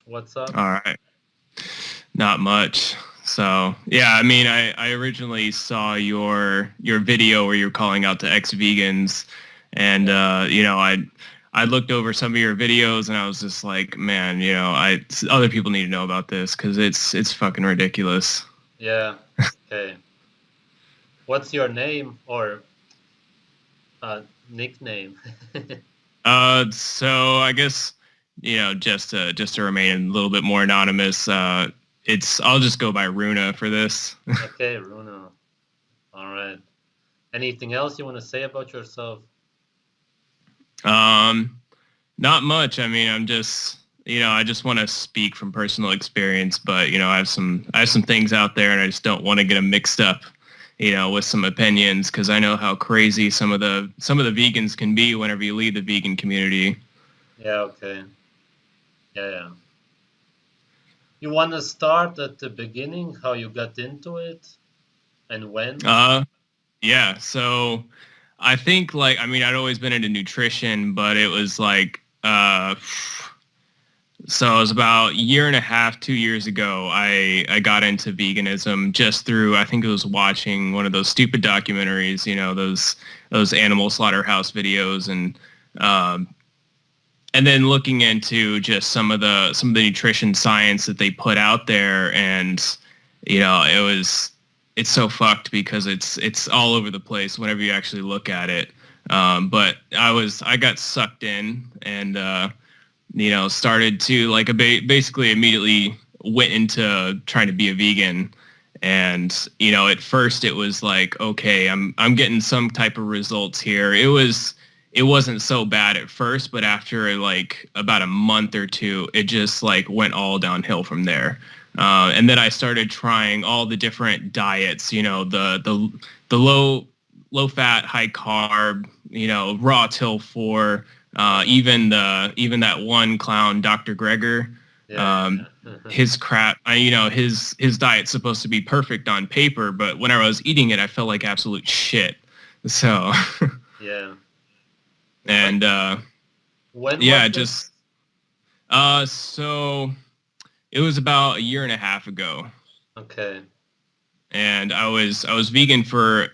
What's up? All right. Not much. So yeah, I mean, I originally saw your video where you're calling out to ex-vegans, and Yeah, I looked over some of your videos and I was just like, man, I other people need to know about this because it's fucking ridiculous. yeah. Okay. What's your name or nickname? So I guess just to remain a little bit more anonymous, it's I'll just go by Runa for this. Okay, Bruno. All right. Anything else you want to say about yourself? Um, Not much. I mean, I just want to speak from personal experience, but I have some things out there and I just don't want to get them mixed up, with some opinions because I know how crazy some of the vegans can be whenever you leave the vegan community. Yeah, okay. Yeah, yeah. You want to start at the beginning, how you got into it and when? Uh, yeah. So I think I mean, I'd always been into nutrition, but it was so it was about a year and a half, 2 years ago, I got into veganism just through, I think it was watching one of those stupid documentaries, those animal slaughterhouse videos um, and then looking into just some of the nutrition science that they put out there. And, it's so fucked because it's all over the place whenever you actually look at it. But I got sucked in and, started to basically immediately went into trying to be a vegan. And, at first it was like, okay, I'm getting some type of results here. It wasn't so bad at first, but after like about a month or two, it just like went all downhill from there. And then I started trying all the different diets, the low fat, high carb, raw till for even that one clown, Dr. Greger, Yeah, um, yeah. his crap. His diet's supposed to be perfect on paper, but whenever I was eating it, I felt like absolute shit. So, Yeah. But and when yeah, was this? just so it was about a year and a half ago, Okay. and I was vegan for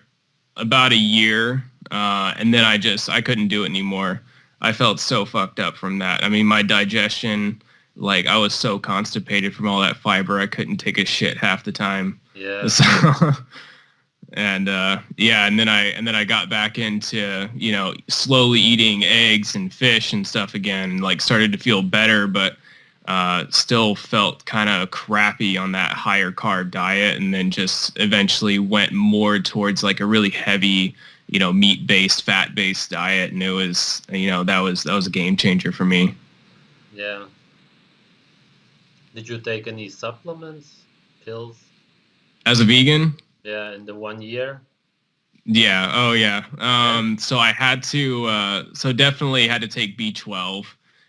about a year, and then I couldn't do it anymore. I felt so fucked up from that. I mean, my digestion, like I was so constipated from all that fiber, I couldn't take a shit half the time. Yeah. So, and yeah, and then I got back into slowly eating eggs and fish and stuff again, and like started to feel better, but still felt kind of crappy on that higher carb diet, and then just eventually went more towards like a really heavy, meat based, fat based diet, and it was that was a game changer for me. Yeah. Did you take any supplements, pills? As a vegan, Yeah, in the 1 year? yeah, oh yeah. Okay. So I had to, so definitely had to take B12,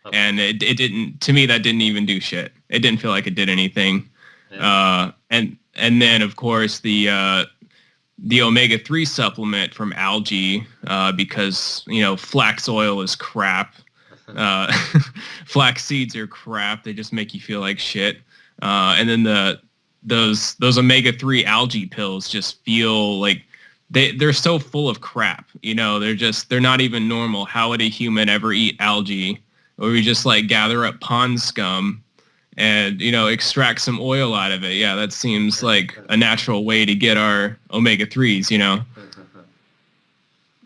Okay. and it didn't, to me, that didn't even do shit. It didn't feel like it did anything. Yeah. And then of course the omega-3 supplement from algae, because flax oil is crap. Uh, Flax seeds are crap. They just make you feel like shit. And then those omega-3 algae pills just feel like they're so full of crap. They're not even normal. How would a human ever eat algae? Or we just like gather up pond scum and extract some oil out of it. Yeah, that seems like a natural way to get our omega-3s.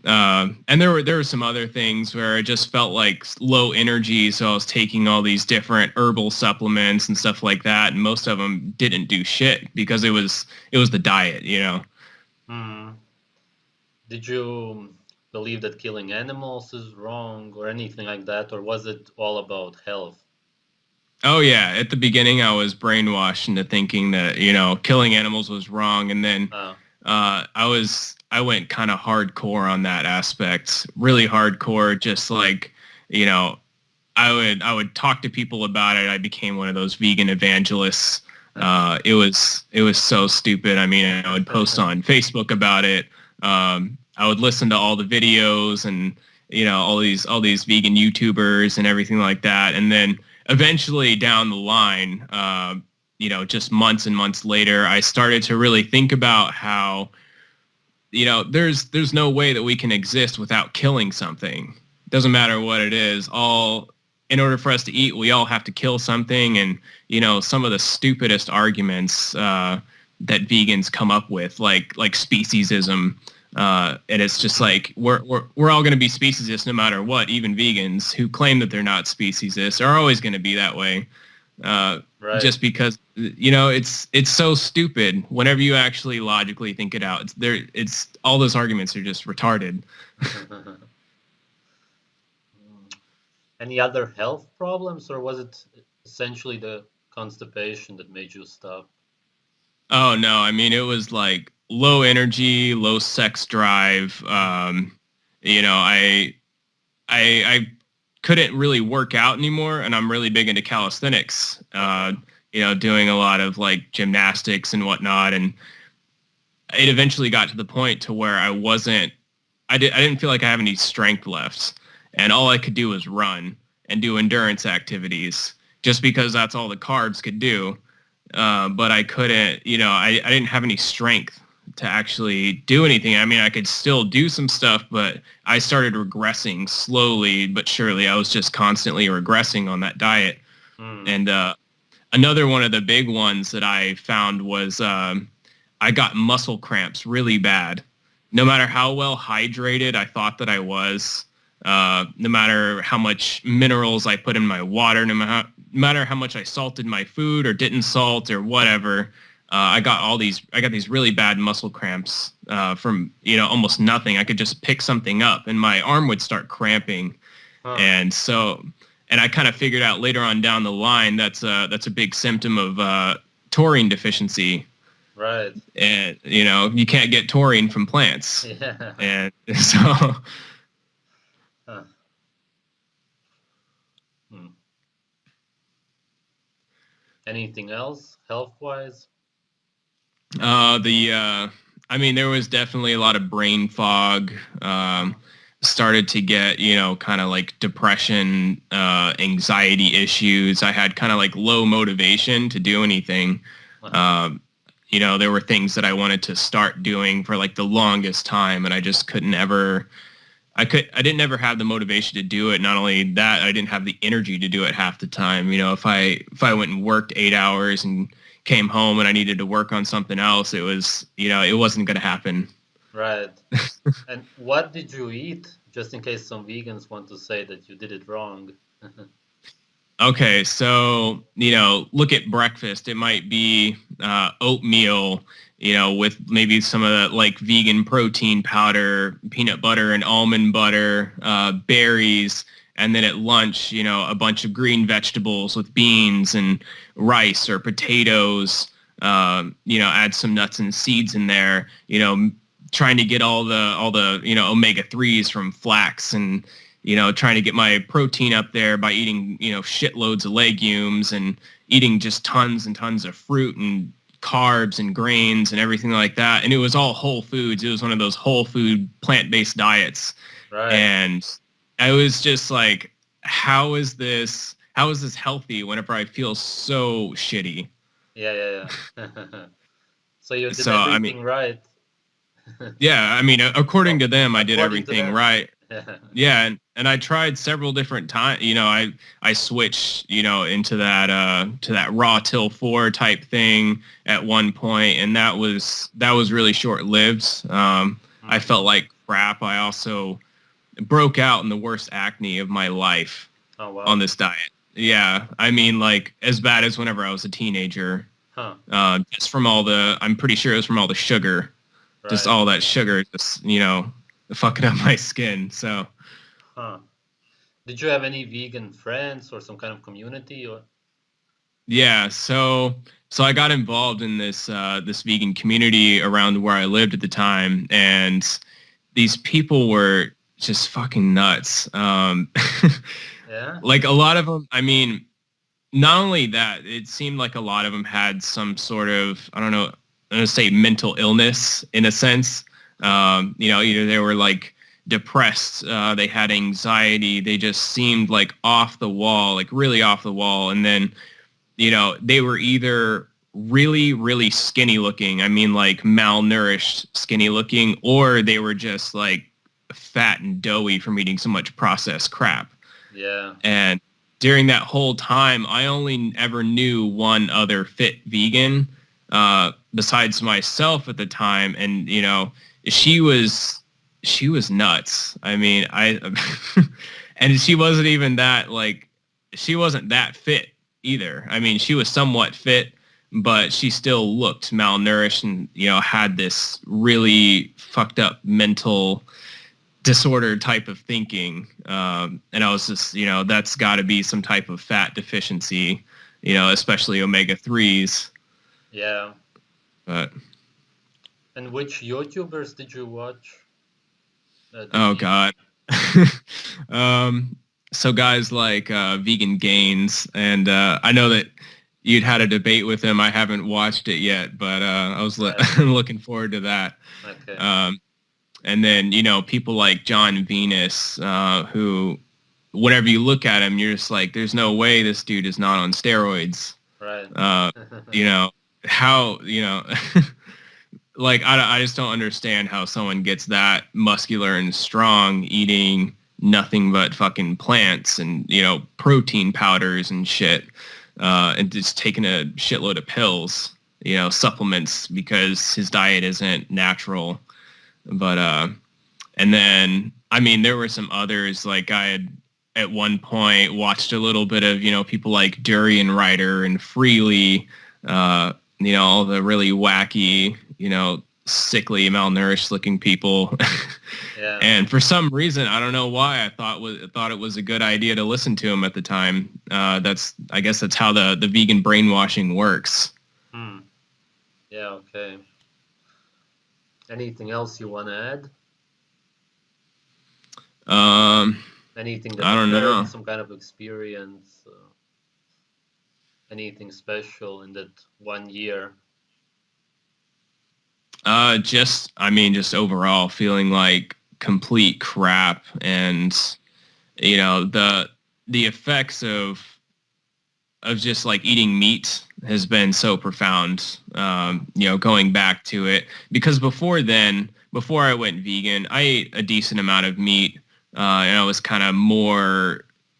And there were some other things where it just felt like low energy, so I was taking all these different herbal supplements and stuff like that, and most of them didn't do shit because it was the diet. Hmm. Did you believe that killing animals is wrong or anything like that, or was it all about health? Oh yeah, at the beginning I was brainwashed into thinking that killing animals was wrong, and then Oh, I went kind of hardcore on that aspect, really hardcore. Just like you know, I would talk to people about it. I became one of those vegan evangelists. It was so stupid. I mean, I would post on Facebook about it. I would listen to all the videos and all these vegan YouTubers and everything like that. And then eventually down the line, just months and months later, I started to really think about how, there's no way that we can exist without killing something. Doesn't matter what it is. In order for us to eat, we all have to kill something. And, some of the stupidest arguments that vegans come up with, like speciesism. And it's just like, we're all going to be speciesists no matter what. Even vegans who claim that they're not speciesists are always going to be that way. Right. Just because, it's so stupid whenever you actually logically think it out. It's all those arguments are just retarded. Any other health problems, or was it essentially the constipation that made you stop? Oh no, I mean, it was like low energy, low sex drive. I couldn't really work out anymore, and I'm really big into calisthenics. Doing a lot of like gymnastics and whatnot, and it eventually got to the point to where I didn't feel like I have any strength left, and all I could do was run and do endurance activities, just because that's all the carbs could do. But I couldn't, I didn't have any strength to actually do anything. I mean, I could still do some stuff, but I started regressing slowly but surely. I was just constantly regressing on that diet. And another one of the big ones that I found was I got muscle cramps really bad. No matter how well hydrated I thought that I was, no matter how much minerals I put in my water, no matter how much I salted my food or didn't salt or whatever, I got these really bad muscle cramps from, almost nothing. I could just pick something up and my arm would start cramping. Huh. And I kind of figured out later on down the line that's a big symptom of taurine deficiency. Right. And, you can't get taurine from plants. Yeah. And so... Huh. Anything else health-wise? There was definitely a lot of brain fog. Started to get, kind of like depression, anxiety issues. I had kind of like low motivation to do anything. There were things that I wanted to start doing for like the longest time, and I just couldn't ever. I didn't ever have the motivation to do it. Not only that, I didn't have the energy to do it half the time. If I went and worked 8 hours and came home and I needed to work on something else, it wasn't going to happen. Right. And what did you eat? Just in case some vegans want to say that you did it wrong. Okay, so, look at breakfast. It might be oatmeal, with maybe some of the like vegan protein powder, peanut butter and almond butter, berries, and then at lunch, a bunch of green vegetables with beans and rice or potatoes, add some nuts and seeds in there, trying to get all the omega-3s from flax and, trying to get my protein up there by eating, shitloads of legumes and eating just tons and tons of fruit and carbs and grains and everything like that. And it was all whole foods. It was one of those whole food plant-based diets. Right. And I was just like, how is this healthy whenever I feel so shitty? Yeah. So you did everything right. Yeah, according to them, I did According to everything them. right. Yeah, and I tried several different times. I switched, into that to that raw till 4 type thing at one point, and that was really short lived. I felt like crap. I also broke out in the worst acne of my life on this diet. Yeah, like as bad as whenever I was a teenager. Just from I'm pretty sure it was from all the sugar. Right. Just all that sugar, just, fucking up my skin. So, did you have any vegan friends or some kind of community? Or yeah, so I got involved in this vegan community around where I lived at the time, and these people were just fucking nuts. Yeah. Like a lot of them, not only that, it seemed like a lot of them had some sort of, I don't know, I'm going to say mental illness in a sense. Either they were like depressed. They had anxiety. They just seemed like off the wall, like really off the wall. And then, they were either really, really skinny looking. I mean, like malnourished skinny looking, or they were just like fat and doughy from eating so much processed crap. Yeah. And during that whole time, I only ever knew one other fit vegan besides myself at the time. And, she was nuts. I mean, and she wasn't even that, like, she wasn't that fit either. I mean, she was somewhat fit, but she still looked malnourished and, had this really fucked up mental disorder type of thinking. And I was just, that's got to be some type of fat deficiency, especially omega-3s. Yeah. But. And which YouTubers did you watch? Oh, God. So guys like Vegan Gains, and I know that you'd had a debate with him. I haven't watched it yet, but I was looking forward to that. Okay. And then, people like John Venus, who, whenever you look at him, you're just like, there's no way this dude is not on steroids. Right. How, like, I just don't understand how someone gets that muscular and strong eating nothing but fucking plants and, protein powders and shit, and just taking a shitload of pills, supplements, because his diet isn't natural. But, and then, I mean, there were some others, like I had at one point watched a little bit of, people like Durian Rider and Freely, all the really wacky, sickly, malnourished looking people. Yeah. And for some reason, I don't know why, I thought it was a good idea to listen to him at the time. I guess that's how the vegan brainwashing works. Yeah, okay. Anything else you want to add? Anything that I don't know. Some kind of experience? Anything special in that 1 year? Just overall feeling like complete crap, and the effects of just like eating meat has been so profound. Going back to it, because before I went vegan, I ate a decent amount of meat, and I was kind of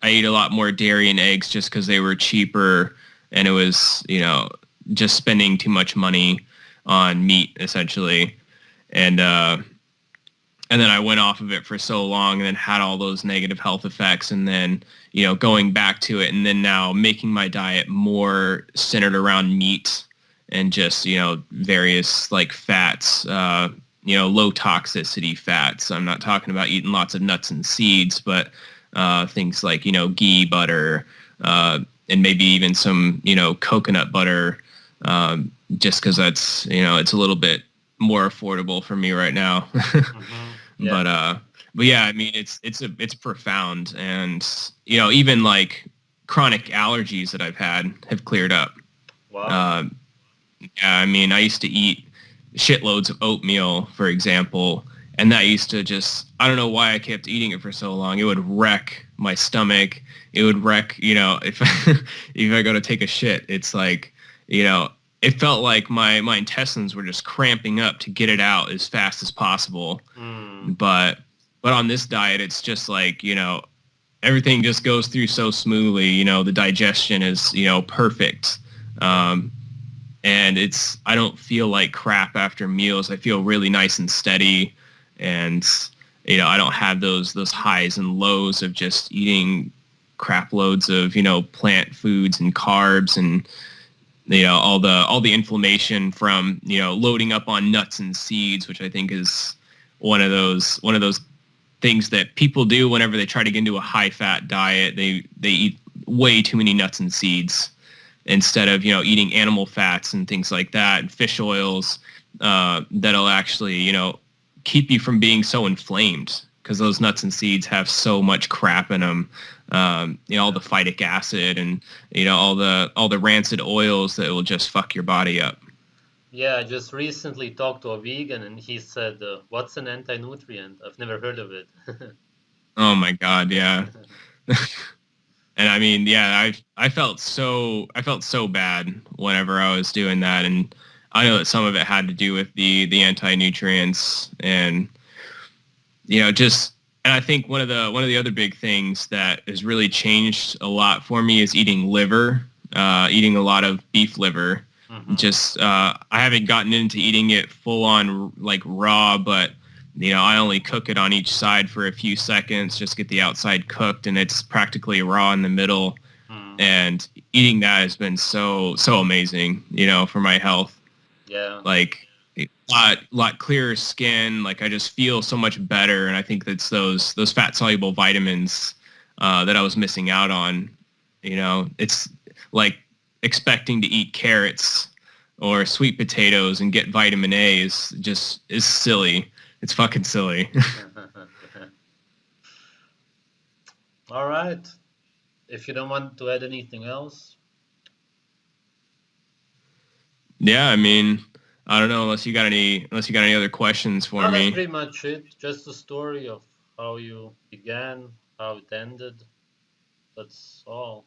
I ate a lot more dairy and eggs just because they were cheaper, and it was just spending too much money on meat essentially. And then I went off of it for so long, and then had all those negative health effects, and then going back to it, and then now making my diet more centered around meat and just various like fats, low toxicity fats. I'm not talking about eating lots of nuts and seeds, but things like ghee, butter, and maybe even some coconut butter, just because that's it's a little bit more affordable for me right now. Yeah. But yeah, I mean it's profound, and even like chronic allergies that I've had have cleared up. Wow. Yeah, I mean I used to eat shitloads of oatmeal, for example, and that used to just, I don't know why I kept eating it for so long. It would wreck my stomach. It would wreck, if if I go to take a shit, it's like, it felt like my intestines were just cramping up to get it out as fast as possible. But on this diet, it's just like, everything just goes through so smoothly. The digestion is, perfect. And I don't feel like crap after meals. I feel really nice and steady. And, I don't have those highs and lows of just eating crap loads of, plant foods and carbs and, all the inflammation from, loading up on nuts and seeds, which I think is one of those things that people do whenever they try to get into a high fat diet. They eat way too many nuts and seeds instead of, eating animal fats and things like that, and fish oils, that'll actually, keep you from being so inflamed, because those nuts and seeds have so much crap in them. All the phytic acid and, all the rancid oils that will just fuck your body up. Yeah, I just recently talked to a vegan and he said, "What's an anti-nutrient? I've never heard of it." Oh my God, yeah. And I mean, yeah, I felt so bad whenever I was doing that, and I know that some of it had to do with the anti nutrients, and just, and I think one of the other big things that has really changed a lot for me is eating liver, eating a lot of beef liver. Hmm. Just I haven't gotten into eating it full on like raw, but I only cook it on each side for a few seconds, just get the outside cooked, and it's practically raw in the middle. Mm. And eating that has been so amazing, for my health. Yeah. Like a lot clearer skin. Like I just feel so much better, and I think that's those fat soluble vitamins that I was missing out on. It's like expecting to eat carrots or sweet potatoes and get vitamin A is silly. It's fucking silly. All right. If you don't want to add anything else, Yeah, I mean, I don't know unless you got any other questions for no, that's me. pretty much it. Just the story of how you began, how it ended. That's all.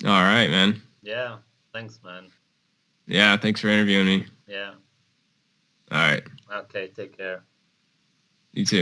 All right, man. Yeah. Thanks, man. Yeah, thanks for interviewing me. Yeah. All right. Okay. Take care. You too.